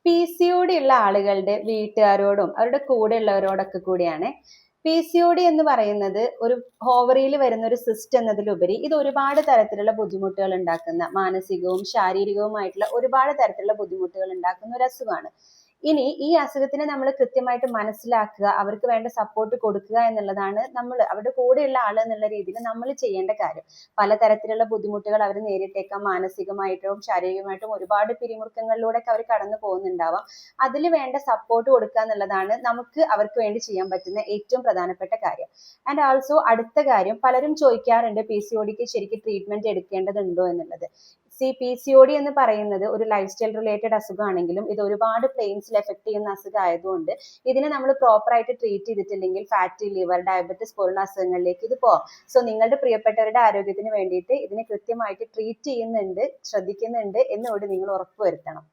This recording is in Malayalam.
PCOD ഉള്ള ആളുകളുടെ വീട്ടുകാരോടും അവരുടെ കൂടെ ഉള്ളവരോടൊക്കെ കൂടിയാണ്. PCOD എന്ന് പറയുന്നത് ഒരു ഓവറിയിൽ വരുന്ന ഒരു സിസ്റ്റ് എന്നതിലുപരി ഇത് ഒരുപാട് തരത്തിലുള്ള ബുദ്ധിമുട്ടുകൾ ഉണ്ടാക്കുന്ന, മാനസികവും ശാരീരികവുമായിട്ടുള്ള ഒരുപാട് തരത്തിലുള്ള ബുദ്ധിമുട്ടുകൾ ഉണ്ടാക്കുന്ന ഒരു അസുഖമാണ്. ഇനി ഈ അസുഖത്തിനെ നമ്മൾ കൃത്യമായിട്ട് മനസ്സിലാക്കുക, അവർക്ക് വേണ്ട സപ്പോർട്ട് കൊടുക്കുക എന്നുള്ളതാണ് നമ്മൾ അവരുടെ കൂടെയുള്ള ആൾ എന്നുള്ള രീതിയിൽ നമ്മൾ ചെയ്യേണ്ട കാര്യം. പലതരത്തിലുള്ള ബുദ്ധിമുട്ടുകൾ അവർ നേരിട്ടേക്കാം, മാനസികമായിട്ടും ശാരീരികമായിട്ടും ഒരുപാട് പിരിമുറുക്കങ്ങളിലൂടെ അവർ കടന്നു പോകുന്നുണ്ടാവാം. അതിൽ വേണ്ട സപ്പോർട്ട് കൊടുക്കുക എന്നുള്ളതാണ് നമുക്ക് അവർക്ക് വേണ്ടി ചെയ്യാൻ പറ്റുന്ന ഏറ്റവും പ്രധാനപ്പെട്ട കാര്യം. ആൻഡ് ആൾസോ അടുത്ത കാര്യം, പലരും ചോദിക്കാറുണ്ട് PCODക്ക് ശരിക്കും ട്രീറ്റ്മെന്റ് എടുക്കേണ്ടതുണ്ടോ എന്നുള്ളത്. PCOD എന്ന് പറയുന്നത് ഒരു ലൈഫ് സ്റ്റൈൽ റിലേറ്റഡ് അസുഖമാണെങ്കിലും ഇത് ഒരുപാട് പ്ലെയിൻസിൽ എഫക്ട് ചെയ്യുന്ന അസുഖം ആയതുകൊണ്ട് ഇതിനെ നമ്മൾ പ്രോപ്പർ ആയിട്ട് ട്രീറ്റ് ചെയ്തിട്ടില്ലെങ്കിൽ ഫാറ്റി ലിവർ, ഡയബറ്റിസ് പോലുള്ള അസുഖങ്ങളിലേക്ക് ഇത് പോകാം. സോ നിങ്ങളുടെ പ്രിയപ്പെട്ടവരുടെ ആരോഗ്യത്തിന് വേണ്ടിയിട്ട് ഇതിനെ കൃത്യമായിട്ട് ട്രീറ്റ് ചെയ്യുന്നുണ്ട്, ശ്രദ്ധിക്കുന്നുണ്ട് എന്നുകൂടി നിങ്ങൾ ഉറപ്പുവരുത്തണം.